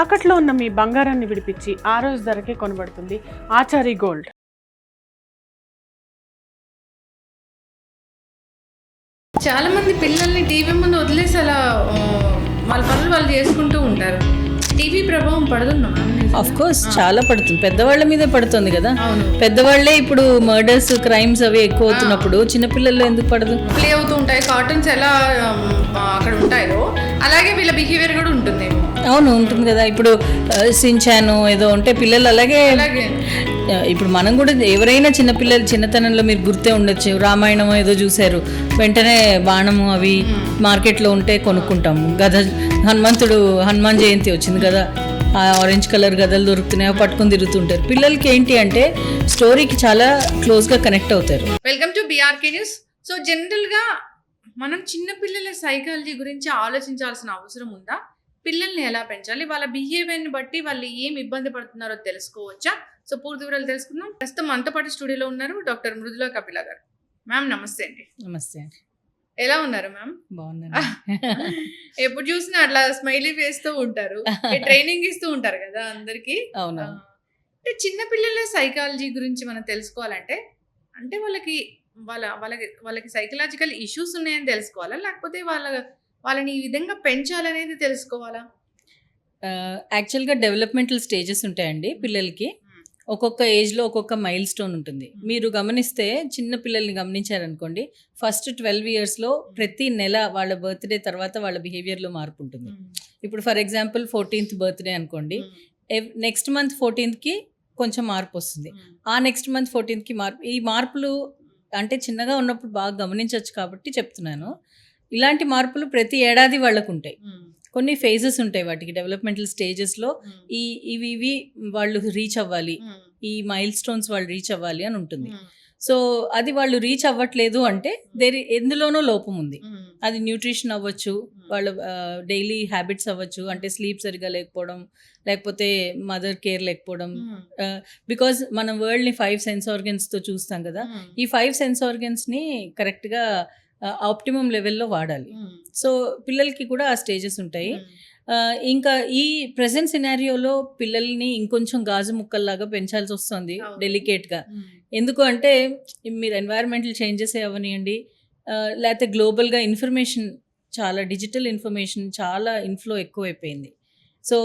తాకట్లో ఉన్న మీ బంగారాన్ని విడిపించి ఆ రోజు ధరకే కొనబడుతుంది ఆచారి గోల్డ్. చాలా మంది పిల్లల్ని టీవీ ముందు వదిలేసి అలా వాళ్ళ పనులు వాళ్ళు చేసుకుంటూ ఉంటారు. టీవీ ప్రభావం పడుతుందా? ఆఫ్ కోర్స్ చాలా పడుతుంది, పెద్దవాళ్ళ మీదే పడుతుంది కదా. పెద్దవాళ్లే ఇప్పుడు మర్డర్స్ క్రైమ్స్ అవి ఎక్కువ అవుతున్నప్పుడు చిన్నపిల్లల్లో ఎందుకు పడదు? ప్లే అవుతూ ఉంటాయి కార్టూన్స్, ఎలా అక్కడ ఉంటాయో అలాగే వీళ్ళ బిహేవియర్ కూడా ఉంటుందేమో. అవును, ఉంటుంది కదా. ఇప్పుడు సించాను ఏదో ఉంటే పిల్లలు అలాగే. ఇప్పుడు మనం కూడా ఎవరైనా చిన్నపిల్లలు చిన్నతనంలో మీరు గుర్తే ఉండొచ్చు, రామాయణం ఏదో చూశారు, వెంటనే బాణము అవి మార్కెట్లో ఉంటే కొనుక్కుంటాము. గద హనుమాన్ జయంతి వచ్చింది కదా, ఆరెంజ్ కలర్ గదలు దొరుకుతున్నాయో పట్టుకొని తిరుగుతుంటారు. పిల్లలకి ఏంటి అంటే స్టోరీకి చాలా క్లోజ్గా కనెక్ట్ అవుతారు. Welcome to BRK news. So జనరల్గా మనం చిన్నపిల్లల సైకాలజీ గురించి ఆలోచించాల్సిన అవసరం ఉందా? పిల్లల్ని ఎలా పెంచాలి, వాళ్ళ బిహేవియర్ని బట్టి వాళ్ళు ఏం ఇబ్బంది పడుతున్నారో తెలుసుకోవచ్చా? సో పూర్తి వివరాలు తెలుసుకుందాం. ప్రస్తుతం మనతో పాటు స్టూడియోలో ఉన్నారు డాక్టర్ మృదులా కపిల గారు. మ్యామ్ నమస్తే అండి. నమస్తే అండి. ఎలా ఉన్నారు మ్యామ్? బాగున్నాను. ఎప్పుడు చూసినా అట్లా స్మైలీ వేస్తూ ఉంటారు, ట్రైనింగ్ ఇస్తూ ఉంటారు కదా అందరికి. అవునా? అంటే చిన్నపిల్లల సైకాలజీ గురించి మనం తెలుసుకోవాలంటే అంటే వాళ్ళకి సైకలాజికల్ ఇష్యూస్ ఉన్నాయని తెలుసుకోవాలా, లేకపోతే వాళ్ళని ఈ విధంగా పెంచాలనేది తెలుసుకోవాలా? యాక్చువల్గా డెవలప్మెంటల్ స్టేజెస్ ఉంటాయండి పిల్లలకి. ఒక్కొక్క ఏజ్లో ఒక్కొక్క మైల్ స్టోన్ ఉంటుంది. మీరు గమనిస్తే చిన్న పిల్లల్ని గమనించారనుకోండి, ఫస్ట్ 12 yearsలో ప్రతి నెల వాళ్ళ బర్త్డే తర్వాత వాళ్ళ బిహేవియర్లో మార్పు ఉంటుంది. ఇప్పుడు ఫర్ ఎగ్జాంపుల్ 14th బర్త్డే అనుకోండి, నెక్స్ట్ మంత్ 14thకి కొంచెం మార్పు వస్తుంది, ఆ నెక్స్ట్ మంత్ 14thకి మార్పు. ఈ మార్పులు అంటే చిన్నగా ఉన్నప్పుడు బాగా గమనించవచ్చు కాబట్టి చెప్తున్నాను. ఇలాంటి మార్పులు ప్రతి ఏడాది వాళ్ళకు ఉంటాయి. కొన్ని ఫేజెస్ ఉంటాయి వాటికి, డెవలప్మెంటల్ స్టేజెస్లో ఇవి వాళ్ళు రీచ్ అవ్వాలి, ఈ మైల్ స్టోన్స్ వాళ్ళు రీచ్ అవ్వాలి అని ఉంటుంది. సో అది వాళ్ళు రీచ్ అవ్వట్లేదు అంటే ఎందులోనో లోపం ఉంది. అది న్యూట్రిషన్ అవ్వచ్చు, వాళ్ళ డైలీ హ్యాబిట్స్ అవ్వచ్చు, అంటే స్లీప్ సరిగా లేకపోవడం, లేకపోతే మదర్ కేర్ లేకపోవడం. బికాజ్ మనం వరల్డ్ని 5 సెన్స్ ఆర్గన్స్తో చూస్తాం కదా, ఈ 5 సెన్స్ ఆర్గన్స్ని కరెక్ట్గా ఆప్టిమమ్ లెవెల్లో వాడాలి. సో పిల్లలకి కూడా ఆ స్టేజెస్ ఉంటాయి. ఇంకా ఈ ప్రెజెంట్ సినారియోలో పిల్లల్ని ఇంకొంచెం గాజు ముక్కల్లాగా పెంచాల్సి వస్తుంది డెలికేట్గా. ఎందుకు అంటే మీరు ఎన్వైరన్మెంటల్ చేంజెస్ అవనివ్వండి, లేకపోతే గ్లోబల్గా ఇన్ఫర్మేషన్, చాలా డిజిటల్ ఇన్ఫర్మేషన్ చాలా ఇన్ఫ్లో ఎక్కువైపోయింది. సో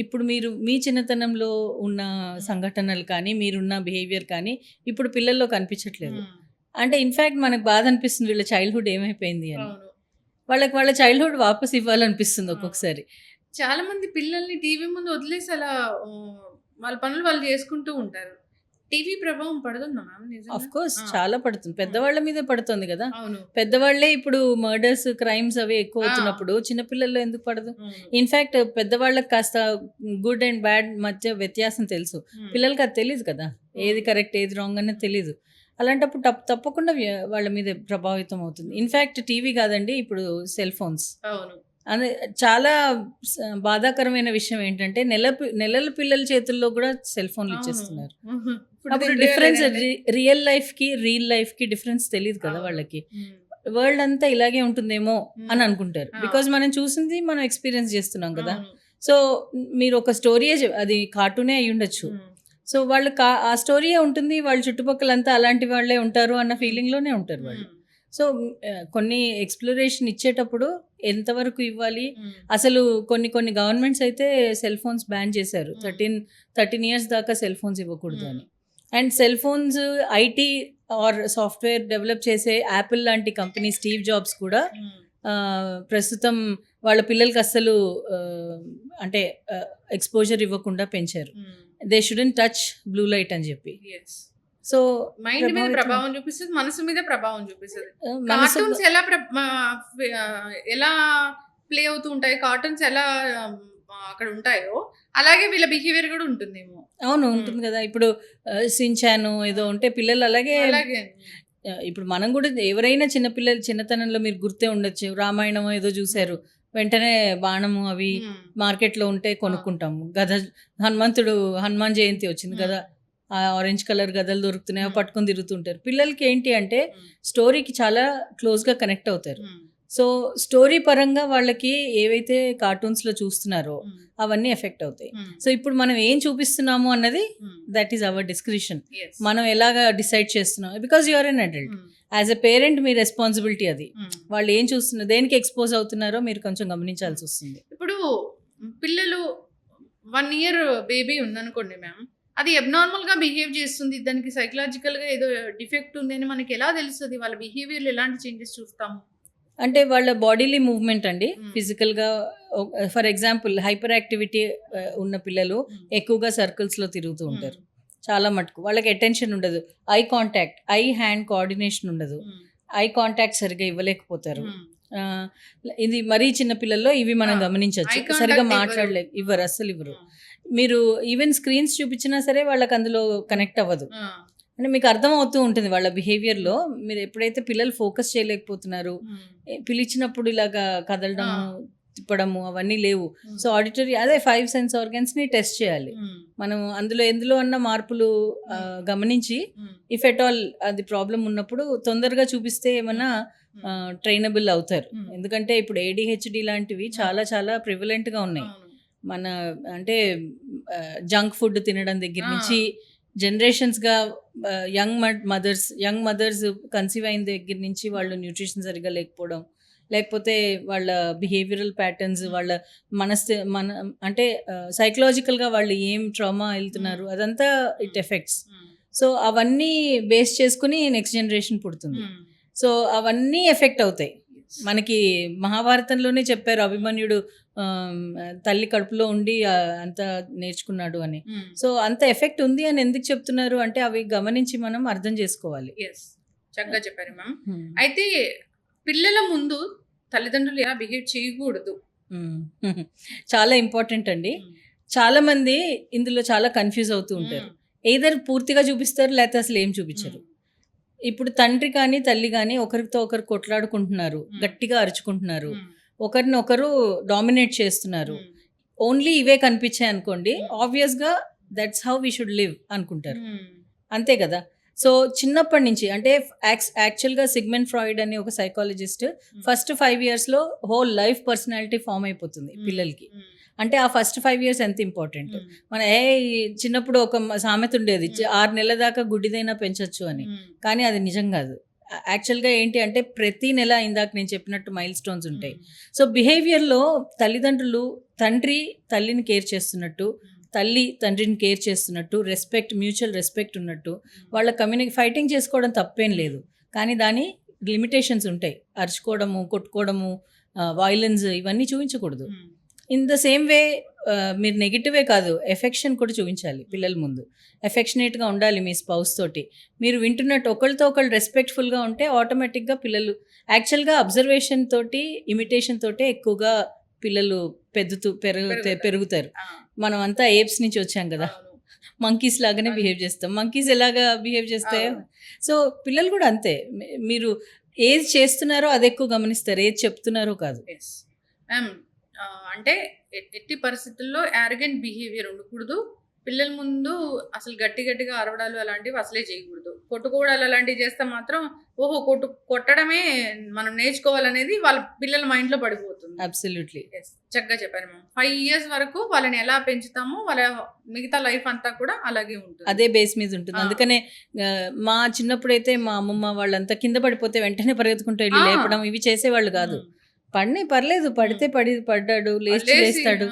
ఇప్పుడు మీరు మీ చిన్నతనంలో ఉన్న సంఘటనలు కానీ మీరున్న బిహేవియర్ కానీ ఇప్పుడు పిల్లల్లో కనిపించట్లేదు. అంటే ఇన్ఫ్యాక్ట్ మనకు బాధ అనిపిస్తుంది వీళ్ళ చైల్డ్హుడ్ ఏమైపోయింది అని. వాళ్ళ చైల్డ్హుడ్ వాపస్ ఇవ్వాలనిపిస్తుంది ఒక్కొక్కసారి. చాలా మంది పిల్లల్ని టీవీ ముందు వదిలేసి అలా వాళ్ళ పనులు వాళ్ళు చేసుకుంటూ ఉంటారు. టీవీ ప్రభావం పడుతుందా మ్యామ్? ఆఫ్ కోర్స్ చాలా పడుతుంది, పెద్దవాళ్ళ మీదే పడుతుంది కదా. పెద్దవాళ్లే ఇప్పుడు మర్డర్స్ క్రైమ్స్ అవి ఎక్కువ అవుతున్నప్పుడు చిన్నపిల్లల్లో ఎందుకు పడదు? ఇన్ఫ్యాక్ట్ పెద్దవాళ్ళకి కాస్త గుడ్ అండ్ బ్యాడ్ మధ్య వ్యత్యాసం తెలుసు, పిల్లలకి అది తెలియదు కదా, ఏది కరెక్ట్ ఏది రాంగ్ అనేది తెలీదు. అలాంటప్పుడు తప్పకుండా వాళ్ళ మీద ప్రభావితం అవుతుంది. ఇన్ఫ్యాక్ట్ టీవీ కాదండి, ఇప్పుడు సెల్ ఫోన్స్. అదే చాలా బాధాకరమైన విషయం ఏంటంటే నెలల పిల్లల చేతుల్లో కూడా సెల్ ఫోన్లు ఇచ్చేస్తున్నారు. అప్పుడు డిఫరెన్స్ రియల్ లైఫ్కి డిఫరెన్స్ తెలియదు కదా వాళ్ళకి. వరల్డ్ అంతా ఇలాగే ఉంటుందేమో అని అనుకుంటారు, బికాజ్ మనం చూసింది మనం ఎక్స్పీరియన్స్ చేస్తున్నాం కదా. సో మీరు ఒక స్టోరీ, అది కార్టూనే అయి ఉండొచ్చు, సో వాళ్ళు ఆ స్టోరీయే ఉంటుంది, వాళ్ళ చుట్టుపక్కలంతా అలాంటి వాళ్ళే ఉంటారు అన్న ఫీలింగ్లోనే ఉంటారు వాళ్ళు. సో కొన్ని ఎక్స్ప్లోరేషన్ ఇచ్చేటప్పుడు ఎంతవరకు ఇవ్వాలి, అసలు కొన్ని గవర్నమెంట్స్ అయితే సెల్ ఫోన్స్ బ్యాన్ చేశారు, 13 years దాకా సెల్ ఫోన్స్ ఇవ్వకూడదు అని. And cell phones IT or software develop చేసే యాపిల్ లాంటి కంపెనీ స్టీవ్ జాబ్స్ కూడా ప్రస్తుతం వాళ్ళ పిల్లలకి అస్సలు అంటే ఎక్స్పోజర్ ఇవ్వకుండా పెంచారు. They shouldn't touch blue light అని చెప్పి. సో మైండ్ మీద ప్రభావం చూపిస్తుంది, మనసు మీద ప్రభావం చూపిస్తుంది. కార్టూన్స్ ఎలా ప్లే అవుతూ ఉంటాయి, కార్టూన్స్ ఎలా అక్కడ ఉంటాయో అలాగే వీళ్ళ బిహేవియర్ కూడా ఉంటుందేమో. అవును, ఉంటుంది కదా. ఇప్పుడు సించాను ఏదో ఉంటే పిల్లలు అలాగే. ఇప్పుడు మనం కూడా ఎవరైనా చిన్నతనంలో మీరు గుర్తే ఉండొచ్చు, రామాయణం ఏదో చూశారు, వెంటనే బాణము అవి మార్కెట్లో ఉంటే కొనుక్కుంటాము. హనుమాన్ జయంతి వచ్చింది కదా, ఆరెంజ్ కలర్ గదలు దొరుకుతున్నాయో పట్టుకొని తిరుగుతుంటారు. పిల్లలకి ఏంటి అంటే స్టోరీకి చాలా క్లోజ్గా కనెక్ట్ అవుతారు. సో స్టోరీ పరంగా వాళ్ళకి ఏవైతే కార్టూన్స్లో చూస్తున్నారో అవన్నీ ఎఫెక్ట్ అవుతాయి. సో ఇప్పుడు మనం ఏం చూపిస్తున్నాము అన్నది దట్ ఈస్ అవర్ డిస్క్రిప్షన్. మనం ఎలాగా డిసైడ్ చేస్తున్నాం, because you're an adult. As a parent మీ రెస్పాన్సిబిలిటీ అది. వాళ్ళు ఏం చూస్తున్నారు, దేనికి ఎక్స్పోజ్ అవుతున్నారో మీరు కొంచెం గమనించాల్సి వస్తుంది. ఇప్పుడు పిల్లలు 1 year బేబీ ఉందనుకోండి మ్యామ్, అది అబ్నార్మల్ గా బిహేవ్ చేస్తుంది, దానికి సైకలాజికల్ గా ఏదో డిఫెక్ట్ ఉంది అని మనకి ఎలా తెలుస్తుంది? వాళ్ళ బిహేవియర్ ఎలాంటి చేంజెస్ చూస్తాము? అంటే వాళ్ళ బాడీలీ మూవ్మెంట్ అండి, ఫిజికల్గా. ఫర్ ఎగ్జాంపుల్ హైపర్ యాక్టివిటీ ఉన్న పిల్లలు ఎక్కువగా సర్కిల్స్లో తిరుగుతూ ఉంటారు. చాలా మటుకు వాళ్ళకి అటెన్షన్ ఉండదు. Eye contact, I hand coordination ఉండదు. ఐ కాంటాక్ట్ సరిగా ఇవ్వలేకపోతారు. ఇది మరీ చిన్న పిల్లల్లో ఇవి మనం గమనించవచ్చు. సరిగా మాట్లాడలేదు, అస్సలు ఇవ్వరు. మీరు ఈవెన్ స్క్రీన్స్ చూపించినా సరే వాళ్ళకి అందులో కనెక్ట్ అవ్వదు. అంటే మీకు అర్థం అవుతూ ఉంటుంది వాళ్ళ బిహేవియర్లో. మీరు ఎప్పుడైతే పిల్లలు ఫోకస్ చేయలేకపోతున్నారు, పిలిచినప్పుడు ఇలాగా కదలడము, తిప్పడము అవన్నీ లేవు. సో ఆడిటరీ, అదే 5 sense organs-ని టెస్ట్ చేయాలి మనం. ఎందులో అన్న మార్పులు గమనించి ఇఫ్ ఎట్ ఆల్ అది ప్రాబ్లం ఉన్నప్పుడు తొందరగా చూపిస్తే ఏమన్నా ట్రైనబుల్ అవుతారు. ఎందుకంటే ఇప్పుడు ADHD లాంటివి చాలా చాలా ప్రివలెంట్గా ఉన్నాయి. మన అంటే జంక్ ఫుడ్ తినడం దగ్గర నుంచి జనరేషన్స్గా యంగ్ మదర్స్ కన్సీవ్ అయిన దగ్గర నుంచి వాళ్ళు న్యూట్రిషన్ సరిగా లేకపోవడం, లేకపోతే వాళ్ళ బిహేవియరల్ ప్యాటర్న్స్, వాళ్ళ అంటే సైకలాజికల్గా వాళ్ళు ఏం ట్రామా వెళ్తున్నారు, అదంతా ఇట్ ఎఫెక్ట్స్. సో అవన్నీ బేస్ చేసుకుని నెక్స్ట్ జనరేషన్ పుడుతుంది. సో అవన్నీ ఎఫెక్ట్ అవుతాయి. మనకి మహాభారతంలోనే చెప్పారు, అభిమన్యుడు తల్లి కడుపులో ఉండి అంత నేర్చుకున్నాడు అని. సో అంత ఎఫెక్ట్ ఉంది అని ఎందుకు చెప్తున్నారు అంటే అవి గమనించి మనం అర్థం చేసుకోవాలి. చక్కగా చెప్పారు మ్యామ్. అయితే పిల్లల ముందు తల్లిదండ్రులు ఎలా బిహేవ్ చేయకూడదు? చాలా ఇంపార్టెంట్ అండి. చాలా మంది ఇందులో చాలా కన్ఫ్యూజ్ అవుతూ ఉంటారు. ఏదర్ పూర్తిగా చూపిస్తారు, లేకపోతే అసలు ఏం చూపించరు. ఇప్పుడు తండ్రి కానీ తల్లి కానీ ఒకరితో ఒకరు కొట్లాడుకుంటున్నారు, గట్టిగా అరుచుకుంటున్నారు, ఒకరినొకరు డామినేట్ చేస్తున్నారు, ఓన్లీ ఇవే కనిపించాయి అనుకోండి, ఆబ్వియస్గా that's how we should live అనుకుంటారు. అంతే కదా. సో చిన్నప్పటి నుంచి అంటే యాక్చువల్గా సిగ్మెండ్ ఫ్రాయిడ్ అనే ఒక సైకాలజిస్ట్ ఫస్ట్ 5 yearsలో హోల్ లైఫ్ పర్సనాలిటీ ఫామ్ అయిపోతుంది పిల్లలకి. అంటే ఆ ఫస్ట్ 5 years ఎంత ఇంపార్టెంట్. మన చిన్నప్పుడు ఒక సామెత ఉండేది, 6 నెలల దాకా గుడ్డిదైనా పెంచొచ్చు అని. కానీ అది నిజం కాదు. యాక్చువల్గా ఏంటి అంటే ప్రతి నెల ఇందాక నేను చెప్పినట్టు మైల్ స్టోన్స్ ఉంటాయి. సో బిహేవియర్లో తల్లిదండ్రులు తండ్రి తల్లిని కేర్ చేస్తున్నట్టు, తల్లి తండ్రిని కేర్ చేస్తున్నట్టు, మ్యూచువల్ రెస్పెక్ట్ ఉన్నట్టు, వాళ్ళ ఫైటింగ్ చేసుకోవడం తప్పేం లేదు. కానీ దాని లిమిటేషన్స్ ఉంటాయి. అరుచుకోవడము, కొట్టుకోవడము, వైలెన్స్ ఇవన్నీ చూపించకూడదు. ఇన్ ద సేమ్ వే మీరు నెగిటివే కాదు, ఎఫెక్షన్ కూడా చూపించాలి పిల్లల ముందు. ఎఫెక్షనేట్గా ఉండాలి మీ స్పౌస్ తోటి. మీరు వింటున్నట్టు ఒకరితో ఒకళ్ళు రెస్పెక్ట్ఫుల్గా ఉంటే ఆటోమేటిక్గా పిల్లలు యాక్చువల్గా అబ్జర్వేషన్ తోటి, ఇమిటేషన్ తోటే ఎక్కువగా పిల్లలు పెరుగుతారు. మనం అంతా ఏప్స్ నుంచి వచ్చాం కదా, మంకీస్ లాగానే బిహేవ్ చేస్తాం. మంకీస్ ఎలాగా బిహేవ్ చేస్తాయో సో పిల్లలు కూడా అంతే. మీరు ఏది చేస్తున్నారో అది ఎక్కువ గమనిస్తారు, ఏది చెప్తున్నారో కాదు. అంటే ఎట్టి పరిస్థితుల్లో యారగెంట్ బిహేవియర్ ఉండకూడదు. పిల్లల ముందు అసలు గట్టిగా అరవడాలు అలాంటివి అసలే చేయకూడదు. కొట్టుకోవడాలు అలాంటివి చేస్తే మాత్రం కొట్టడమే మనం నేర్చుకోవాలనేది వాళ్ళ పిల్లల మైండ్లో పడిపోతుంది. అబ్సల్యూట్లీ చక్కగా చెప్పారు మ్యామ్. 5 years వరకు వాళ్ళని ఎలా పెంచుతామో వాళ్ళ మిగతా లైఫ్ అంతా కూడా అలాగే ఉంటుంది, అదే బేస్ మీద ఉంటుంది. అందుకనే మా చిన్నప్పుడైతే మా అమ్మమ్మ వాళ్ళంతా కింద పడిపోతే వెంటనే పరిగెత్తుకుంటూ వెళ్ళి లేపడం ఇవి చేసేవాళ్ళు కాదు. పర్లేదు, పడ్డాడు లేస్తాడు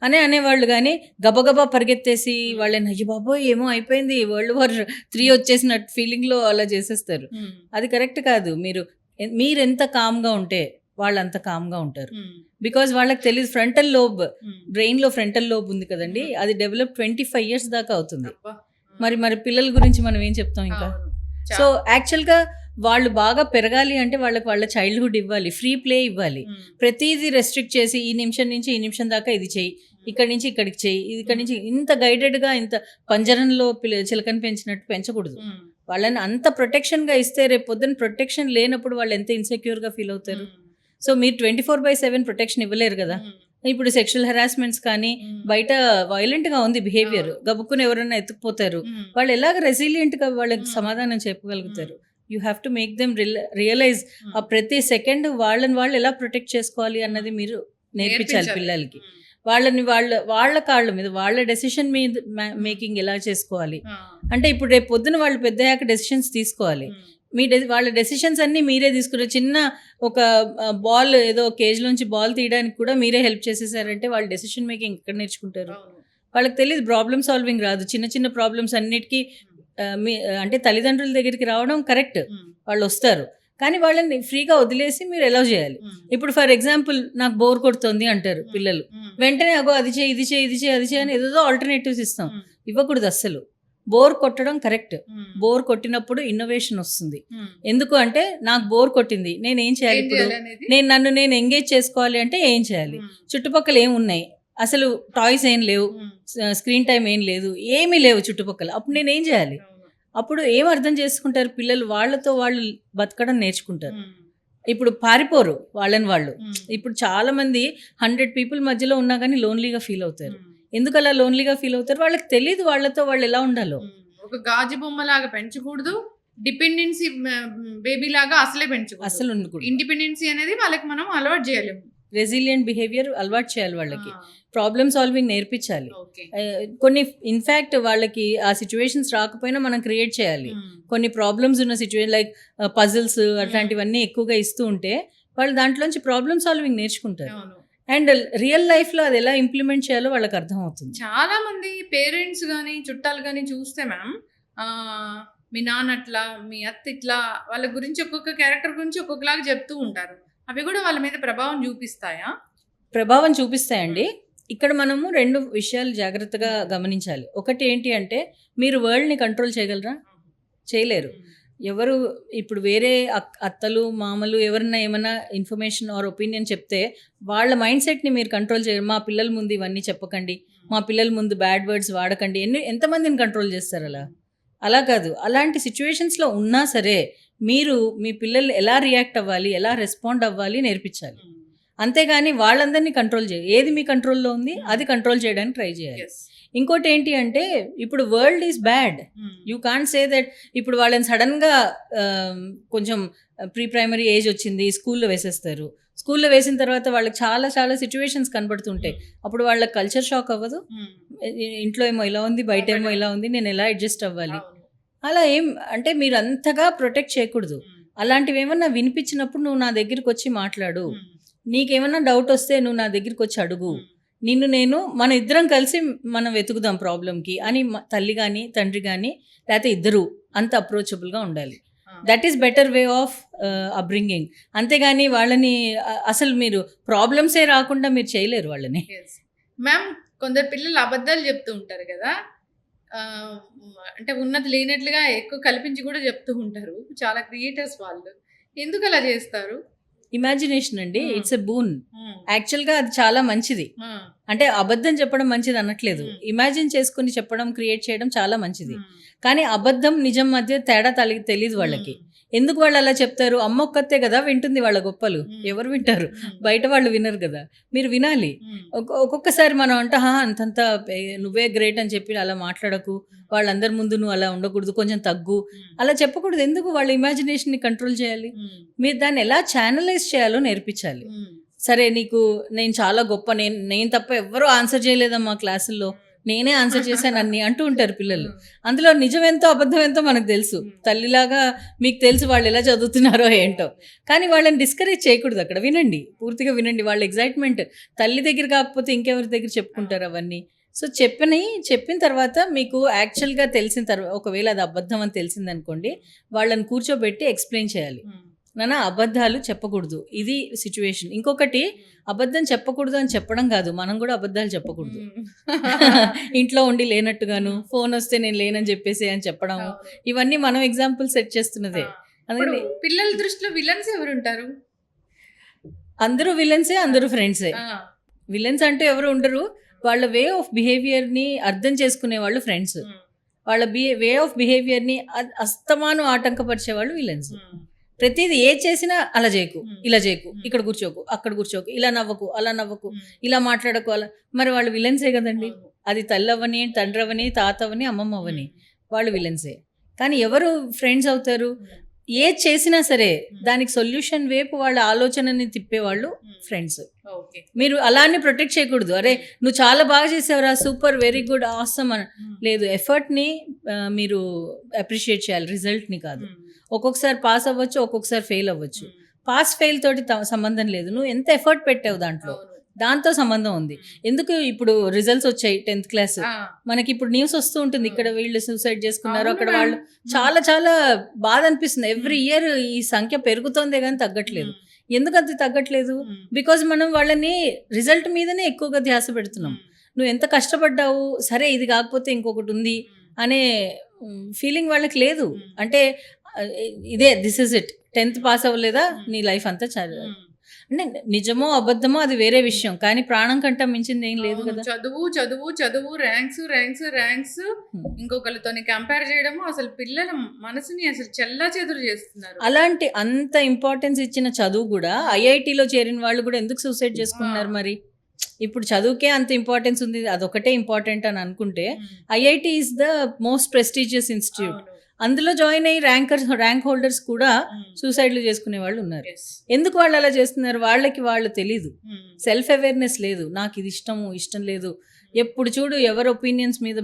అని అనేవాళ్ళు. కానీ గబగబా పరిగెత్తేసి వాళ్ళని అయ్యో బాబోయ్ ఏమో అయిపోయింది, World War III వచ్చేసినట్టు ఫీలింగ్లో అలా చేసేస్తారు. అది కరెక్ట్ కాదు. మీరు ఎంత కామ్గా ఉంటే వాళ్ళు అంత కామ్గా ఉంటారు. బికాజ్ వాళ్ళకి తెలియదు, ఫ్రంటల్ లోబ్, బ్రెయిన్లో ఫ్రంటల్ లోబ్ ఉంది కదండి, అది డెవలప్ 25 years దాకా అవుతుంది. మరి పిల్లల గురించి మనం ఏం చెప్తాం ఇంకా. సో యాక్చువల్గా వాళ్ళు బాగా పెరగాలి అంటే వాళ్ళ చైల్డ్హుడ్ ఇవ్వాలి, ఫ్రీ ప్లే ఇవ్వాలి. ప్రతిదీ రెస్ట్రిక్ట్ చేసి ఈ నిమిషం నుంచి ఈ నిమిషం దాకా ఇది చెయ్యి, ఇక్కడి నుంచి ఇక్కడికి చెయ్యి, ఇక్కడి నుంచి ఇంత గైడెడ్గా ఇంత పంజరంలో చిలకని పెంచినట్టు పెంచకూడదు. వాళ్ళని అంత ప్రొటెక్షన్గా ఇస్తే రేపు పొద్దున్న ప్రొటెక్షన్ లేనప్పుడు వాళ్ళు ఎంత ఇన్సెక్యూర్గా ఫీల్ అవుతారు. సో మీరు 24/7 ప్రొటెక్షన్ ఇవ్వలేరు కదా. ఇప్పుడు సెక్షువల్ హెరాస్మెంట్స్ కానీ బయట వైలెంట్గా ఉంది బిహేవియర్, గబుక్కుని ఎవరైనా ఎత్తుకుపోతారు, వాళ్ళు ఎలాగ రెసిలియంట్గా వాళ్ళకి సమాధానం చెప్పగలుగుతారు? You have to make them realize ఆ ప్రతి సెకండ్ వాళ్ళని వాళ్ళు ఎలా ప్రొటెక్ట్ చేసుకోవాలి అన్నది మీరు నేర్పించాలి పిల్లలకి. వాళ్ళని వాళ్ళ కాళ్ళ మీద వాళ్ళ డెసిషన్ మీద మేకింగ్ ఎలా చేసుకోవాలి అంటే ఇప్పుడు రేపు పొద్దున వాళ్ళు పెద్దయ్యాక డెసిషన్స్ తీసుకోవాలి. వాళ్ళ డెసిషన్స్ అన్నీ మీరే తీసుకున్నారు. చిన్న ఒక బాల్ ఏదో కేజ్ లోంచి బాల్ తీయడానికి కూడా మీరే హెల్ప్ చేసేసారంటే వాళ్ళు డెసిషన్ మేకింగ్ ఎక్కడ నేర్చుకుంటారు? వాళ్ళకి తెలియదు, ప్రాబ్లమ్ సాల్వింగ్ రాదు. చిన్న చిన్న ప్రాబ్లమ్స్ అన్నిటికీ అంటే తల్లిదండ్రుల దగ్గరికి రావడం కరెక్ట్, వాళ్ళు వస్తారు, కానీ వాళ్ళని ఫ్రీగా వదిలేసి మీరు ఎలా చేయాలి. ఇప్పుడు ఫర్ ఎగ్జాంపుల్ నాకు బోర్ కొడుతుంది అంటారు పిల్లలు, వెంటనే అగో అది చేయి ఇది చేయి ఇది చేయి అది చేయి అని ఏదో ఆల్టర్నేటివ్స్ ఇస్తాం. ఇవ్వకూడదు అస్సలు. బోర్ కొట్టడం కరెక్ట్. బోర్ కొట్టినప్పుడు ఇన్నోవేషన్ వస్తుంది. ఎందుకు అంటే నాకు బోర్ కొట్టింది, నేను ఏం చేయాలి ఇప్పుడు, నన్ను నేను ఎంగేజ్ చేసుకోవాలి అంటే ఏం చేయాలి, చుట్టుపక్కల ఏం ఉన్నాయి, అసలు టాయ్స్ ఏం లేవు, స్క్రీన్ టైం ఏం లేదు, ఏమీ లేవు చుట్టుపక్కల, అప్పుడు నేను ఏం చేయాలి. అప్పుడు ఏం అర్థం చేసుకుంటారు పిల్లలు, వాళ్ళతో వాళ్ళు బతకడం నేర్చుకుంటారు. ఇప్పుడు పారిపోరు వాళ్ళని వాళ్ళు. ఇప్పుడు చాలా మంది 100 people మధ్యలో ఉన్నా కానీ లోన్లీగా ఫీల్ అవుతారు. ఎందుకు అలా లోన్లీగా ఫీల్ అవుతారు? వాళ్ళకి తెలియదు వాళ్ళతో వాళ్ళు ఎలా ఉండాలో. ఒక గాజు బొమ్మ లాగా పెంచకూడదు, డిపెండెన్సీ బేబీ లాగా అసలే పెంచకూడదు. అసలు ఇండిపెండెన్సీ అనేది వాళ్ళకి మనం అలవాటు చేయలేము. రెసిలియంట్ బిహేవియర్ అలవాటు చేయాలి వాళ్ళకి, ప్రాబ్లమ్ సాల్వింగ్ నేర్పించాలి. కొన్ని ఇన్ఫ్యాక్ట్ వాళ్ళకి ఆ సిచ్యువేషన్స్ రాకపోయినా మనం క్రియేట్ చేయాలి. కొన్ని ప్రాబ్లమ్స్ ఉన్న సిచ్యువేషన్ లైక్ పజిల్స్ అట్లాంటివన్నీ ఎక్కువగా ఇస్తూ ఉంటే వాళ్ళు దాంట్లోంచి ప్రాబ్లమ్ సాల్వింగ్ నేర్చుకుంటారు. అండ్ రియల్ లైఫ్లో అది ఎలా ఇంప్లిమెంట్ చేయాలో వాళ్ళకి అర్థం అవుతుంది. చాలా మంది పేరెంట్స్ కానీ చుట్టాలు కానీ చూస్తే మ్యామ్, మీ నాన్న అట్లా, మీ అత్త ఇట్లా, వాళ్ళ గురించి ఒక్కొక్క క్యారెక్టర్ గురించి ఒక్కొక్కలాగా చెప్తూ ఉంటారు. అవి కూడా వాళ్ళ మీద ప్రభావం చూపిస్తాయా? ప్రభావం చూపిస్తాయండి. ఇక్కడ మనము 2 విషయాలు జాగ్రత్తగా గమనించాలి. ఒకటి ఏంటి అంటే, మీరు వరల్డ్ని కంట్రోల్ చేయగలరా? చేయలేరు. ఎవరు ఇప్పుడు వేరే అత్తలు మామలు ఎవరన్నా ఏమైనా ఇన్ఫర్మేషన్ ఆర్ ఒపీనియన్ చెప్తే వాళ్ళ మైండ్ సెట్ని మీరు కంట్రోల్ చేయరు. మా పిల్లల ముందు ఇవన్నీ చెప్పకండి, మా పిల్లల ముందు బ్యాడ్ వర్డ్స్ వాడకండి, ఎంతమందిని కంట్రోల్ చేస్తారు? అలా కాదు. అలాంటి సిచ్యువేషన్స్లో ఉన్నా సరే మీరు మీ పిల్లలు ఎలా రియాక్ట్ అవ్వాలి, ఎలా రెస్పాండ్ అవ్వాలి నేర్పించాలి. అంతేగాని వాళ్ళందరినీ కంట్రోల్ చేయాలి. ఏది మీ కంట్రోల్లో ఉంది అది కంట్రోల్ చేయడానికి ట్రై చేయాలి. ఇంకోటి ఏంటి అంటే, ఇప్పుడు world is bad, you can't say that. ఇప్పుడు వాళ్ళని సడన్గా కొంచెం ప్రీ ప్రైమరీ ఏజ్ వచ్చింది స్కూల్లో వేసేస్తారు. స్కూల్లో వేసిన తర్వాత వాళ్ళకి చాలా చాలా సిచ్యువేషన్స్ కనబడుతుంటాయి. అప్పుడు వాళ్ళకి కల్చర్ షాక్ అవ్వదు? ఇంట్లో ఏమో ఇలా ఉంది, బయట ఏమో ఇలా ఉంది, నేను ఎలా అడ్జస్ట్ అవ్వాలి? అలా ఏం అంటే మీరు అంతగా ప్రొటెక్ట్ చేయకూడదు. అలాంటివి ఏమన్నా వినిపించినప్పుడు నువ్వు నా దగ్గరికి వచ్చి మాట్లాడు, నీకేమన్నా డౌట్ వస్తే నువ్వు నా దగ్గరికి వచ్చి అడుగు, మన ఇద్దరం కలిసి మనం వెతుకుదాం ప్రాబ్లంకి అని తల్లి కానీ తండ్రి కానీ లేకపోతే ఇద్దరు అంత అప్రోచబుల్గా ఉండాలి. That is better way of upbringing. అంతేగాని వాళ్ళని అసలు మీరు ప్రాబ్లమ్సే రాకుండా మీరు చేయలేరు వాళ్ళని. మ్యామ్, కొందరు పిల్లలు అబద్ధాలు చెప్తూ ఉంటారు కదా, అంటే ఉన్నది లేనట్లుగా ఎక్కువ కల్పించి కూడా చెప్తూ ఉంటారు. చాలా క్రియేటర్స్ వాళ్ళు. ఎందుకు అలా చేస్తారు? ఇమాజినేషన్ అండి, ఇట్స్ ఎ బూన్. యాక్చువల్గా అది చాలా మంచిది. అంటే అబద్ధం చెప్పడం మంచిది అనట్లేదు, ఇమాజిన్ చేసుకుని చెప్పడం, క్రియేట్ చేయడం చాలా మంచిది. కానీ అబద్ధం నిజం మధ్య తేడా తెలియదు వాళ్ళకి. ఎందుకు వాళ్ళు అలా చెప్తారు? అమ్మ ఒక్కతే కదా వింటుంది వాళ్ళ గొప్పలు, ఎవరు వింటారు? బయట వాళ్ళు వినరు కదా, మీరు వినాలి. ఒక్కొక్కసారి మనం అంతంత నువ్వే గ్రేట్ అని చెప్పి అలా మాట్లాడకు, వాళ్ళందరి ముందు నువ్వు అలా ఉండకూడదు, కొంచెం తగ్గు, అలా చెప్పకూడదు. ఎందుకు? వాళ్ళ ఇమాజినేషన్ని కంట్రోల్ చేయాలి. మీరు దాన్ని ఎలా ఛానలైజ్ చేయాలో నేర్పించాలి. సరే, నేను చాలా గొప్ప, నేను తప్ప ఎవరూ ఆన్సర్ చేయలేదమ్మా క్లాసుల్లో, నేనే ఆన్సర్ చేశాను అన్ని అంటూ ఉంటారు పిల్లలు. అందులో నిజం ఎంతో అబద్ధం ఎంతో మనకు తెలుసు. తల్లిలాగా మీకు తెలుసు వాళ్ళు ఎలా చదువుతున్నారో ఏంటో. కానీ వాళ్ళని డిస్కరేజ్ చేయకూడదు. అక్కడ వినండి, పూర్తిగా వినండి. వాళ్ళ ఎగ్జైట్మెంట్ తల్లి దగ్గర కాకపోతే ఇంకెవరి దగ్గర చెప్పుకుంటారు అవన్నీ. సో చెప్పిన తర్వాత మీకు యాక్చువల్గా తెలిసిన తర్వాత, ఒకవేళ అది అబద్ధం అని తెలిసిందనుకోండి, వాళ్ళని కూర్చోబెట్టి ఎక్స్ప్లెయిన్ చేయాలి. నాన్న, అబద్ధాలు చెప్పకూడదు, ఇది సిచ్యువేషన్. ఇంకొకటి, అబద్ధం చెప్పకూడదు అని చెప్పడం కాదు, మనం కూడా అబద్ధాలు చెప్పకూడదు. ఇంట్లో ఉండి లేనట్టుగాను, ఫోన్ వస్తే నేను లేనని చెప్పేసి అని చెప్పడం, ఇవన్నీ మనం ఎగ్జాంపుల్ సెట్ చేస్తున్నదే. అందుకని పిల్లల దృష్టిలో విలన్స్ ఎవరు ఉంటారు? అందరూ విలన్సే, అందరూ ఫ్రెండ్సే. విలన్స్ అంటూ ఎవరు ఉండరు. వాళ్ళ వే ఆఫ్ బిహేవియర్ని అర్థం చేసుకునే వాళ్ళు ఫ్రెండ్స్. వాళ్ళ వే ఆఫ్ బిహేవియర్ని అస్తమానం ఆటంకపరిచే వాళ్ళు విలన్స్. ప్రతిదీ ఏ చేసినా అలా చేయకు, ఇలా చేయకు, ఇక్కడ కూర్చోకు, అక్కడ కూర్చోకు, ఇలా నవ్వకు, అలా నవ్వకు, ఇలా మాట్లాడకు, అలా. మరి వాళ్ళు విలన్సే కదండి. అది తల్లి అవ్వని, తండ్రి అవ్వని, తాత అవ్వని, అమ్మమ్మ అవ్వని, వాళ్ళు విలన్సే. కానీ ఎవరు ఫ్రెండ్స్ అవుతారు? ఏది చేసినా సరే దానికి సొల్యూషన్ వైపు వాళ్ళ ఆలోచనని తిప్పేవాళ్ళు ఫ్రెండ్స్. ఓకే. మీరు అలానే ప్రొటెక్ట్ చేయకూడదు. అరే నువ్వు చాలా బాగా చేసావురా, సూపర్, వెరీ గుడ్, ఆసమ్ అని లేదు. ఎఫర్ట్ని మీరు అప్రిషియేట్ చేయాలి, రిజల్ట్ని కాదు. ఒక్కొక్కసారి పాస్ అవ్వచ్చు, ఒక్కొక్కసారి ఫెయిల్ అవ్వచ్చు. పాస్ ఫెయిల్ తోటి సంబంధం లేదు, నువ్వు ఎంత ఎఫర్ట్ పెట్టావు దాంట్లో, దాంతో సంబంధం ఉంది. ఎందుకు ఇప్పుడు రిజల్ట్స్ వచ్చాయి 10th క్లాస్, మనకి ఇప్పుడు న్యూస్ వస్తూ ఉంటుంది, ఇక్కడ వీళ్ళు సూసైడ్ చేసుకున్నారు, అక్కడ వాళ్ళు, చాలా చాలా బాధ అనిపిస్తుంది. ఎవ్రీ ఇయర్ ఈ సంఖ్య పెరుగుతోందే కానీ తగ్గట్లేదు. ఎందుకంత తగ్గట్లేదు? బికాజ్ మనం వాళ్ళని రిజల్ట్ మీదనే ఎక్కువగా ధ్యాస పెడుతున్నాం. నువ్వు ఎంత కష్టపడ్డావు, సరే ఇది కాకపోతే ఇంకొకటి ఉంది అనే ఫీలింగ్ వాళ్ళకి లేదు. అంటే ఇదే, this is it, 10th pass అవ్వలేదా నీ లైఫ్ అంతా అంటే నిజమో అబద్ధమో అది వేరే విషయం, కానీ ప్రాణం కంటే మించింది ఏం లేదు కదా. చదువు చదువు చదువు, ర్యాంక్స్ ర్యాంక్స్ ర్యాంక్స్, ఇంకొకరితో కంపేర్ చేయడము, అసలు పిల్లల మనసుని అసలు చెల్లా చెదురు చేస్తున్నారు. అలాంటి అంత ఇంపార్టెన్స్ ఇచ్చిన చదువు కూడా ఐఐటిలో చేరిన వాళ్ళు కూడా ఎందుకు సూసైడ్ చేసుకుంటున్నారు మరి? ఇప్పుడు చదువుకే అంత ఇంపార్టెన్స్ ఉంది, అదొకటే ఇంపార్టెంట్ అని అనుకుంటే, IIT is the most prestigious institute. అందులో జాయిన్ అయ్యి ర్యాంక్ హోల్డర్స్ కూడా సూసైడ్లు చేసుకునే వాళ్ళు ఉన్నారు. ఎందుకు వాళ్ళు అలా చేస్తున్నారు? వాళ్ళకి వాళ్ళు తెలీదు, సెల్ఫ్ అవేర్నెస్ లేదు. నాకు ఇది ఇష్టం లేదు, ఎప్పుడు చూడు ఎవరి ఒపీనియన్స్ మీద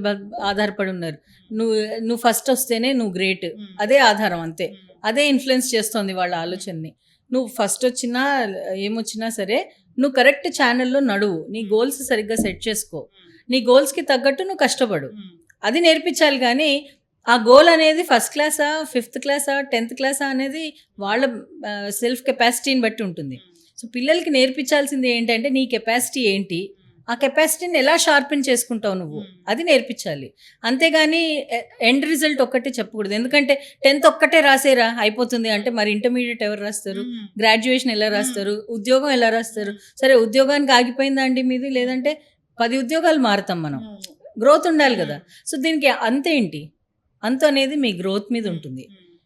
ఆధారపడి ఉన్నారు. నువ్వు ఫస్ట్ వస్తేనే నువ్వు గ్రేట్, అదే ఆధారం, అంతే. అదే ఇన్ఫ్లుయెన్స్ చేస్తోంది వాళ్ళ ఆలోచనని. నువ్వు ఫస్ట్ వచ్చినా ఏమొచ్చినా సరే నువ్వు కరెక్ట్ ఛానల్లో నడువు, నీ గోల్స్ సరిగ్గా సెట్ చేసుకో, నీ గోల్స్కి తగ్గట్టు నువ్వు కష్టపడు, అది నేర్పించాలి. కానీ ఆ గోల్ అనేది ఫస్ట్ క్లాసా, 5th క్లాసా, 10th క్లాసా అనేది వాళ్ళ సెల్ఫ్ కెపాసిటీని బట్టి ఉంటుంది. సో పిల్లలకి నేర్పించాల్సింది ఏంటంటే నీ కెపాసిటీ ఏంటి, ఆ కెపాసిటీని ఎలా షార్పెన్ చేసుకుంటావు నువ్వు, అది నేర్పించాలి. అంతేగాని ఎండ్ రిజల్ట్ ఒక్కటే చెప్పకూడదు. ఎందుకంటే 10th ఒక్కటే రాసేరా అయిపోతుంది అంటే మరి ఇంటర్మీడియట్ ఎవరు రాస్తారు, గ్రాడ్యుయేషన్ ఎలా రాస్తారు, ఉద్యోగం ఎలా రాస్తారు? సరే ఉద్యోగానికి ఆగిపోయిందా అండి మీది, లేదంటే 10 ఉద్యోగాలు మారుతాం మనం, గ్రోత్ ఉండాలి కదా. సో దీనికి అంతేంటి, అంత అనేది మీ గ్రోత్ మీద ఉంటుంది.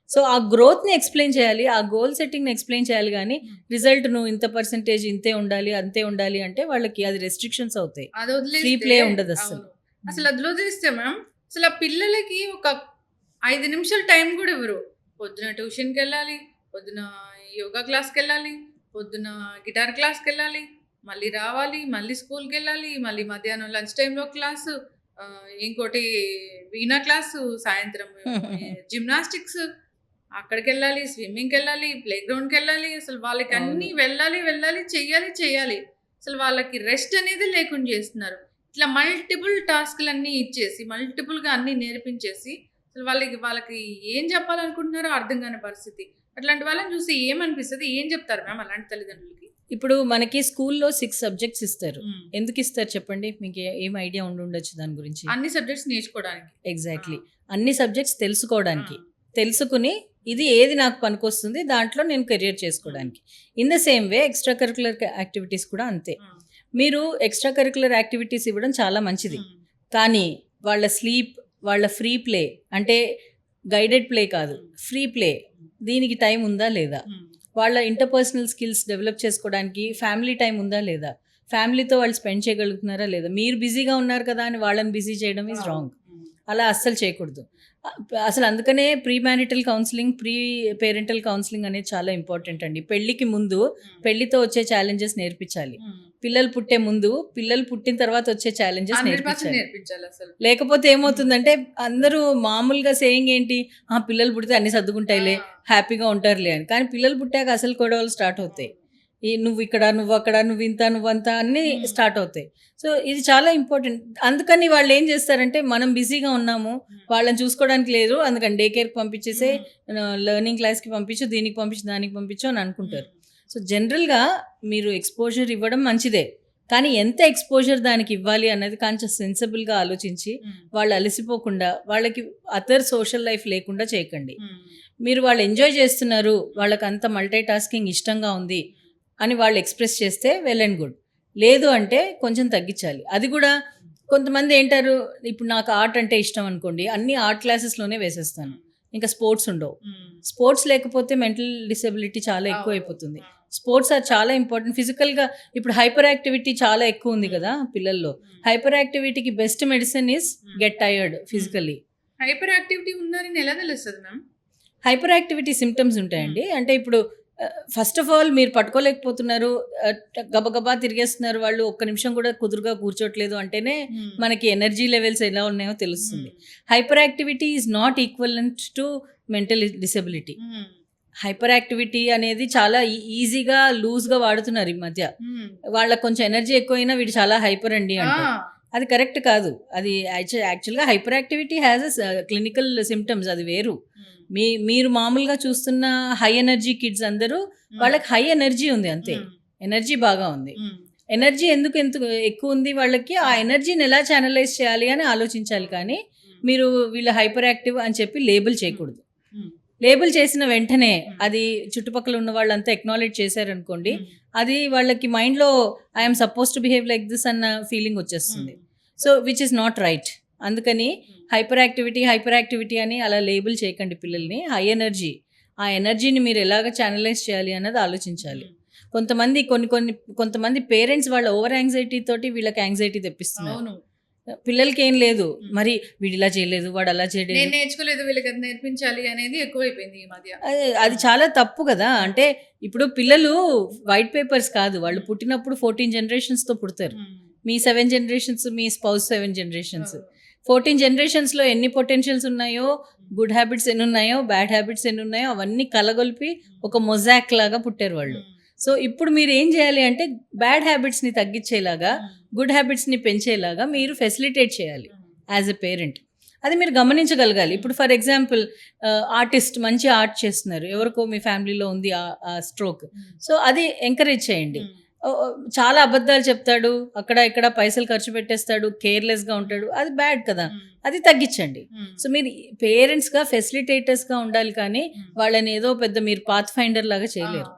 సో ఆ గ్రోత్ని ఎక్స్ప్లెయిన్ చేయాలి, ఆ గోల్ సెట్టింగ్ని ఎక్స్ప్లెయిన్ చేయాలి. కానీ రిజల్ట్ నువ్వు ఇంత పర్సెంటేజ్ ఇంతే ఉండాలి, అంతే ఉండాలి అంటే వాళ్ళకి అది రెస్ట్రిక్షన్స్ అవుతాయి, ఫ్రీ ప్లే ఉండదు అసలు. అసలు అది వదిలిస్తే మ్యామ్, అసలు ఆ పిల్లలకి ఒక 5 నిమిషాలు టైం కూడా ఇవ్వరు. పొద్దున ట్యూషన్కి వెళ్ళాలి, పొద్దున యోగా క్లాస్కి వెళ్ళాలి, పొద్దున గిటార్ క్లాస్కి వెళ్ళాలి, మళ్ళీ రావాలి, మళ్ళీ స్కూల్కి వెళ్ళాలి, మళ్ళీ మధ్యాహ్నం లంచ్ టైంలో క్లాసు, ఇంకోటి వీణా క్లాసు, సాయంత్రం జిమ్నాస్టిక్స్, అక్కడికి వెళ్ళాలి, స్విమ్మింగ్కి వెళ్ళాలి, ప్లే గ్రౌండ్కి వెళ్ళాలి. అసలు వాళ్ళకి అన్ని వెళ్ళాలి చెయ్యాలి. అసలు వాళ్ళకి రెస్ట్ అనేది లేకుండా చేస్తున్నారు. ఇట్లా మల్టిపుల్ టాస్క్లన్నీ ఇచ్చేసి, మల్టిపుల్గా అన్నీ నేర్పించేసి, అసలు వాళ్ళకి ఏం చెప్పాలనుకుంటున్నారో అర్థం కాని పరిస్థితి. అట్లాంటి వాళ్ళని చూసి ఏమనిపిస్తుంది, ఏం చెప్తారు మ్యామ్ అలాంటి తల్లిదండ్రులకి? ఇప్పుడు మనకి స్కూల్లో 6 సబ్జెక్ట్స్ ఇస్తారు. ఎందుకు ఇస్తారు చెప్పండి? మీకు ఏం ఐడియా ఉండొచ్చు దాని గురించి? అన్ని సబ్జెక్ట్స్ నేర్చుకోవడానికి. ఎగ్జాక్ట్లీ, అన్ని సబ్జెక్ట్స్ తెలుసుకోవడానికి, తెలుసుకుని ఇది ఏది నాకు పనికొస్తుంది దాంట్లో నేను కెరియర్ చేసుకోవడానికి. In the same way extra curricular activities కూడా అంతే. మీరు ఎక్స్ట్రా కరికులర్ యాక్టివిటీస్ ఇవ్వడం చాలా మంచిది, కానీ వాళ్ళ స్లీప్, వాళ్ళ ఫ్రీ ప్లే, అంటే గైడెడ్ ప్లే కాదు, ఫ్రీ ప్లే, దీనికి టైం ఉందా లేదా? వాళ్ళ ఇంటర్పర్సనల్ స్కిల్స్ డెవలప్ చేసుకోవడానికి ఫ్యామిలీ టైం ఉందా లేదా? ఫ్యామిలీతో వాళ్ళు స్పెండ్ చేయగలుగుతున్నారా లేదా? మీరు బిజీగా ఉన్నారు కదా అని వాళ్ళని బిజీ చేయడం ఈజ్ రాంగ్. అలా అస్సలు చేయకూడదు. అసలు అందుకనే pre marital counselling, pre parental counselling అనేది చాలా ఇంపార్టెంట్ అండి. పెళ్ళికి ముందు పెళ్లితో వచ్చే ఛాలెంజెస్ నేర్పించాలి, పిల్లలు పుట్టే ముందు, పిల్లలు పుట్టిన తర్వాత వచ్చే ఛాలెంజెస్ నేర్పించాలి. లేకపోతే ఏమవుతుందంటే అందరూ మామూలుగా సేయింగ్ ఏంటి, పిల్లలు పుడితే అన్ని సర్దుకుంటాయిలే, హ్యాపీగా ఉంటారులే అని. కానీ పిల్లలు పుట్టాక అసలు గొడవలు స్టార్ట్ అవుతాయి. నువ్వు ఇక్కడ, నువ్వు అక్కడ, నువ్వు ఇంత, నువ్వంతా అన్నీ స్టార్ట్ అవుతాయి. సో ఇది చాలా ఇంపార్టెంట్. అందుకని వాళ్ళు ఏం చేస్తారంటే, మనం బిజీగా ఉన్నాము, వాళ్ళని చూసుకోవడానికి లేదు, అందుకని డే కేర్కి పంపించేసే, లెర్నింగ్ క్లాస్కి పంపించు, దీనికి పంపించు, దానికి పంపించు అని అనుకుంటారు. సో జనరల్గా మీరు ఎక్స్పోజర్ ఇవ్వడం మంచిదే, కానీ ఎంత ఎక్స్పోజర్ దానికి ఇవ్వాలి అన్నది కొంచెం సెన్సిబుల్గా ఆలోచించి, వాళ్ళు అలసిపోకుండా, వాళ్ళకి అదర్ సోషల్ లైఫ్ లేకుండా చేయకండి. మీరు వాళ్ళు ఎంజాయ్ చేస్తున్నారు, వాళ్ళకి అంత మల్టీ టాస్కింగ్ ఇష్టంగా ఉంది అని వాళ్ళు ఎక్స్ప్రెస్ చేస్తే వెల్ అండ్ గుడ్. లేదు అంటే కొంచెం తగ్గించాలి. అది కూడా కొంతమంది ఏంటారు, ఇప్పుడు నాకు ఆర్ట్ అంటే ఇష్టం అనుకోండి, అన్ని ఆర్ట్ క్లాసెస్లోనే వేసేస్తాను, ఇంకా స్పోర్ట్స్ ఉండవు. స్పోర్ట్స్ లేకపోతే మెంటల్ డిసెబిలిటీ చాలా ఎక్కువ అయిపోతుంది. స్పోర్ట్స్ ఆర్ చాలా ఇంపార్టెంట్. ఫిజికల్గా ఇప్పుడు హైపర్ యాక్టివిటీ చాలా ఎక్కువ ఉంది కదా పిల్లల్లో. హైపర్ యాక్టివిటీకి best medicine is get tired physically. Hyper activity ఉన్నారని ఎలా తెలుస్తుంది మ్యామ్? హైపర్ యాక్టివిటీ సిమ్టమ్స్ ఉంటాయండి. అంటే ఇప్పుడు ఫస్ట్ ఆఫ్ ఆల్ మీరు పట్టుకోలేకపోతున్నారు, గబగబా తిరిగేస్తున్నారు, వాళ్ళు ఒక్క నిమిషం కూడా కుదురుగా కూర్చోట్లేదు అంటేనే మనకి ఎనర్జీ లెవెల్స్ ఎలా ఉన్నాయో తెలుస్తుంది. Hyper activity is not equivalent to mental disability. Hyper activity అనేది చాలా ఈజీగా లూజ్గా వాడుతున్నారు ఈ మధ్య. వాళ్ళకి కొంచెం ఎనర్జీ ఎక్కువైనా వీడు చాలా హైపర్ అండి అంటారు. అది కరెక్ట్ కాదు. అది యాక్చువల్గా hyper activity has clinical symptoms, అది వేరు. మీరు మామూలుగా చూస్తున్న హై ఎనర్జీ కిడ్స్ అందరూ వాళ్ళకి హై ఎనర్జీ ఉంది, అంతే, ఎనర్జీ బాగా ఉంది. ఎనర్జీ ఎందుకు ఎక్కువ ఉంది వాళ్ళకి, ఆ ఎనర్జీని ఎలా ఛానలైజ్ చేయాలి అని ఆలోచించాలి. కానీ మీరు వీళ్ళు హైపర్ యాక్టివ్ అని చెప్పి లేబుల్ చేయకూడదు. లేబుల్ చేసిన వెంటనే అది చుట్టుపక్కల ఉన్న వాళ్ళంతా ఎక్నాలెడ్జ్ చేశారనుకోండి, అది వాళ్ళకి మైండ్లో I'm suppose to behave like this అన్న ఫీలింగ్ వచ్చేస్తుంది. So which is not right. అందుకని హైపర్ యాక్టివిటీ అని అలా లేబుల్ చేయకండి పిల్లల్ని. హై ఎనర్జీ, ఆ ఎనర్జీని మీరు ఎలాగ ఛానలైజ్ చేయాలి అన్నది ఆలోచించాలి. కొంతమంది పేరెంట్స్ వాళ్ళ ఓవర్ యాంగ్జైటీ తోటి వీళ్ళకి యాంగ్జైటీ తెప్పిస్తున్నారు. పిల్లలకి ఏం లేదు, మరి వీడు ఇలా చేయలేదు, వాడు అలా చేయలేదు, నేను నేర్చుకోలేదు, వీళ్ళకి అది నేర్పించాలి అనేది ఎక్కువైపోయింది ఈ మధ్య. అది చాలా తప్పు కదా. అంటే ఇప్పుడు పిల్లలు వైట్ పేపర్స్ కాదు, వాళ్ళు పుట్టినప్పుడు 14 generations పుడతారు. మీ 7 generations, మీ స్పౌస్ 7 generations, 14 generations ఎన్ని పొటెన్షియల్స్ ఉన్నాయో, గుడ్ హ్యాబిట్స్ ఎన్ని ఉన్నాయో, బ్యాడ్ హ్యాబిట్స్ ఎన్ని ఉన్నాయో అవన్నీ కలగొలిపి ఒక మొజాక్ లాగా పుట్టారు వాళ్ళు. సో ఇప్పుడు మీరు ఏం చేయాలి అంటే బ్యాడ్ హ్యాబిట్స్ని తగ్గించేలాగా, గుడ్ హ్యాబిట్స్ని పెంచేలాగా మీరు ఫెసిలిటేట్ చేయాలి యాజ్ ఎ పేరెంట్. అది మీరు గమనించగలగాలి. ఇప్పుడు ఫర్ ఎగ్జాంపుల్ ఆర్టిస్ట్ మంచి ఆర్ట్ చేస్తున్నారు, ఎవరికో మీ ఫ్యామిలీలో ఉంది ఆ స్ట్రోక్, సో అది ఎంకరేజ్ చేయండి. చాలా అబద్ధాలు చెప్తాడు, అక్కడ ఇక్కడ పైసలు ఖర్చు పెట్టేస్తాడు, కేర్లెస్గా ఉంటాడు, అది బ్యాడ్ కదా, అది తగ్గించండి. సో మీరు పేరెంట్స్గా ఫెసిలిటేటర్స్గా ఉండాలి, కానీ వాళ్ళని ఏదో పెద్ద మీరు పాత్ ఫైండర్ లాగా చేయలేరు.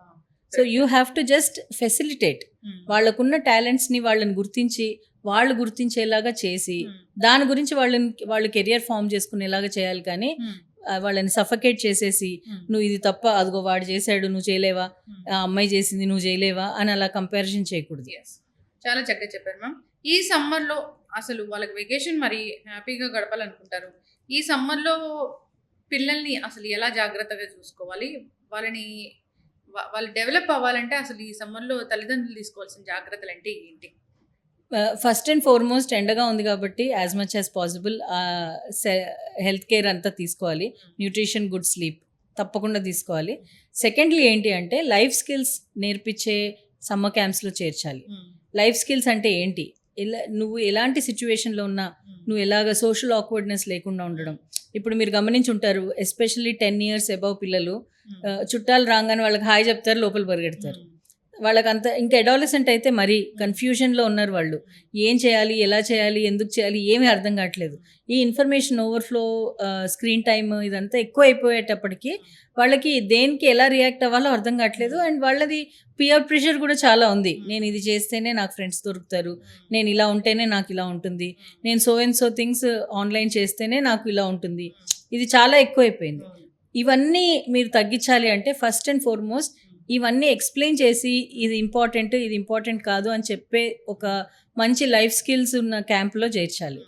So you have to just facilitate. వాళ్ళకున్న టాలెంట్స్ని వాళ్ళని గుర్తించి, వాళ్ళు గుర్తించేలాగా చేసి దాని గురించి వాళ్ళు కెరియర్ ఫామ్ చేసుకునేలాగా చేయాలి. కానీ వాళ్ళని సఫకేట్ చేసేసి నువ్వు ఇది తప్ప, అదిగో వాడు చేశాడు నువ్వు చేయలేవా, ఆ అమ్మాయి చేసింది నువ్వు చేయలేవా అని అలా కంపారిజన్ చేయకూడదు. చాలా చక్కగా చెప్పారు మ్యామ్. ఈ సమ్మర్లో అసలు వాళ్ళకి వెకేషన్ మరి హ్యాపీగా గడపాలనుకుంటారు. ఈ సమ్మర్లో పిల్లల్ని అసలు ఎలా జాగ్రత్తగా చూసుకోవాలి, వాళ్ళు డెవలప్ అవ్వాలంటే అసలు ఈ సమ్మర్లో తల్లిదండ్రులు తీసుకోవాల్సిన జాగ్రత్తలు అంటే ఏంటి? ఫస్ట్ అండ్ ఫార్మోస్ట్ ఎండగా ఉంది కాబట్టి as much as possible health care అంతా తీసుకోవాలి. న్యూట్రిషన్, గుడ్ స్లీప్ తప్పకుండా తీసుకోవాలి. సెకండ్లీ ఏంటి అంటే లైఫ్ స్కిల్స్ నేర్పించే సమ్మర్ క్యాంప్స్లో చేర్చాలి. లైఫ్ స్కిల్స్ అంటే ఏంటి, నువ్వు ఎలాంటి సిచ్యువేషన్లో ఉన్నా నువ్వు ఎలాగ సోషల్ ఆక్వర్డ్నెస్ లేకుండా ఉండడం. ఇప్పుడు మీరు గమనించుంటారు, ఎస్పెషల్లీ 10 years అబవ్ పిల్లలు చుట్టాలు రాగానే వాళ్ళకి హాయ్ చెప్తారు, లోపల పరిగెడతారు. వాళ్ళకంతా ఇంకా అడాలసెంట్ అయితే మరీ కన్ఫ్యూజన్లో ఉన్నారు. వాళ్ళు ఏం చేయాలి, ఎలా చేయాలి, ఎందుకు చేయాలి ఏమీ అర్థం కావట్లేదు. ఈ ఇన్ఫర్మేషన్ ఓవర్ఫ్లో, స్క్రీన్ టైమ్ ఇదంతా ఎక్కువ అయిపోయేటప్పటికి వాళ్ళకి దేనికి ఎలా రియాక్ట్ అవ్వాలో అర్థం కావట్లేదు. అండ్ వాళ్ళది పియర్ ప్రెషర్ కూడా చాలా ఉంది. నేను ఇది చేస్తేనే నాకు ఫ్రెండ్స్ దొరుకుతారు, నేను ఇలా ఉంటేనే నాకు ఇలా ఉంటుంది, నేను so and so things online చేస్తేనే నాకు ఇలా ఉంటుంది, ఇది చాలా ఎక్కువైపోయింది. ఇవన్నీ మీరు తగ్గించాలి అంటే ఫస్ట్ అండ్ ఫార్మోస్ట్ ఇవన్నీ ఎక్స్ప్లెయిన్ చేసి ఇది ఇంపార్టెంట్ కాదు అని చెప్పే ఒక మంచి లైఫ్ స్కిల్స్ ఉన్న క్యాంప్లో చేర్చాలి.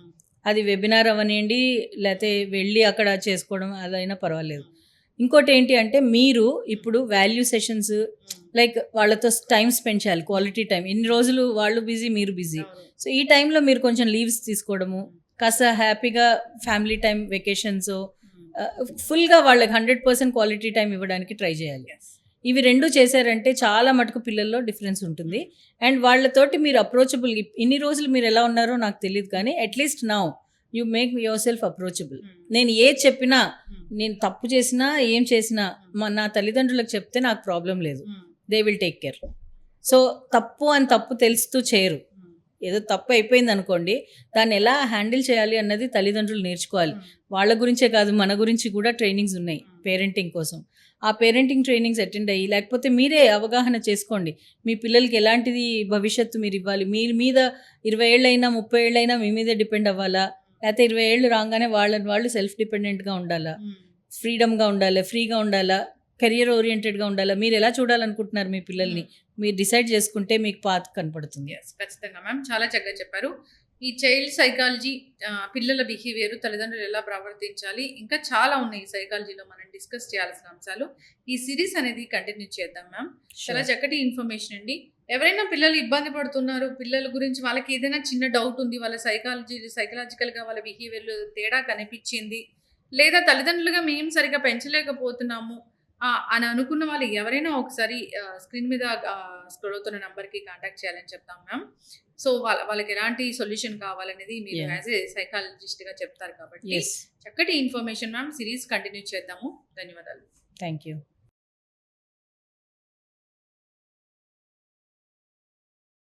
అది వెబినార్ అవనివ్వండి, లేకపోతే వెళ్ళి అక్కడ చేసుకోవడం అదైనా పర్వాలేదు. ఇంకోటి ఏంటి అంటే మీరు ఇప్పుడు వాల్యూ సెషన్స్ లైక్ వాళ్ళతో టైం స్పెండ్ చేయాలి, క్వాలిటీ టైం. ఇన్ని రోజులు వాళ్ళు బిజీ, మీరు బిజీ, సో ఈ టైంలో మీరు కొంచెం లీవ్స్ తీసుకోవడము, కాస్త హ్యాపీగా ఫ్యామిలీ టైం, వెకేషన్స్, ఫుల్గా వాళ్ళకి 100% క్వాలిటీ టైం ఇవ్వడానికి ట్రై చేయాలి. ఇవి రెండు చేశారంటే చాలా మటుకు పిల్లల్లో డిఫరెన్స్ ఉంటుంది. అండ్ వాళ్ళతోటి మీరు అప్రోచబుల్, ఇన్ని రోజులు మీరు ఎలా ఉన్నారో నాకు తెలియదు, కానీ at least now you make your self approachable. నేను ఏది చెప్పినా, నేను తప్పు చేసినా ఏం చేసినా నా తల్లిదండ్రులకు చెప్తే నాకు ప్రాబ్లం లేదు, they will take care. So తప్పు తెలుస్తూ చేయరు. ఏదో తప్పు అయిపోయింది అనుకోండి, దాన్ని ఎలా హ్యాండిల్ చేయాలి అన్నది తల్లిదండ్రులు నేర్చుకోవాలి. వాళ్ళ గురించే కాదు, మన గురించి కూడా ట్రైనింగ్స్ ఉన్నాయి పేరెంటింగ్ కోసం. ఆ పేరెంటింగ్ ట్రైనింగ్స్ అటెండ్ అయ్యి, లేకపోతే మీరే అవగాహన చేసుకోండి మీ పిల్లలకి ఎలాంటిది భవిష్యత్తు మీరు ఇవ్వాలి. మీ మీద 20 ఏళ్ళైనా 30 ఏళ్ళైనా మీ మీదే డిపెండ్ అవ్వాలా, లేకపోతే 20 ఏళ్ళు రాగానే వాళ్ళు సెల్ఫ్ డిపెండెంట్గా ఉండాలా, ఫ్రీడమ్గా ఉండాలా, ఫ్రీగా ఉండాలా, కెరియర్ ఓరియంటెడ్గా ఉండాలా, మీరు ఎలా చూడాలనుకుంటున్నారు మీ పిల్లల్ని మీరు డిసైడ్ చేసుకుంటే మీకు పాత్ కనపడుతుంది. ఖచ్చితంగా మ్యామ్, చాలా చక్కగా చెప్పారు. ఈ చైల్డ్ సైకాలజీ, పిల్లల బిహేవియర్, తల్లిదండ్రులు ఎలా ప్రవర్తించాలి, ఇంకా చాలా ఉన్నాయి ఈ సైకాలజీలో మనం డిస్కస్ చేయాల్సిన అంశాలు. ఈ సిరీస్ అనేది కంటిన్యూ చేద్దాం మ్యామ్. చాలా చక్కటి ఇన్ఫర్మేషన్ అండి. ఎవరైనా పిల్లలు ఇబ్బంది పడుతున్నారు, పిల్లల గురించి వాళ్ళకి ఏదైనా చిన్న డౌట్ ఉంది, వాళ్ళ సైకలాజికల్గా వాళ్ళ బిహేవియర్లో తేడా కనిపించింది, లేదా తల్లిదండ్రులుగా మేము సరిగా పెంచలేకపోతున్నాము అని అనుకున్న వాళ్ళు ఎవరైనా ఒకసారి స్క్రీన్ మీద స్క్రోల్ అవుతున్న నెంబర్కి కాంటాక్ట్ చేయాలని చెప్తాం మ్యామ్. సో వాళ్ళకి ఎలాంటి సొల్యూషన్ కావాలనేది మీరు యాజ్ ఏ సైకాలజిస్ట్గా చెప్తారు కాబట్టి Yes. చక్కటి ఇన్ఫర్మేషన్ మ్యామ్. సిరీస్ కంటిన్యూ చేద్దాము. ధన్యవాదాలు. Thank you.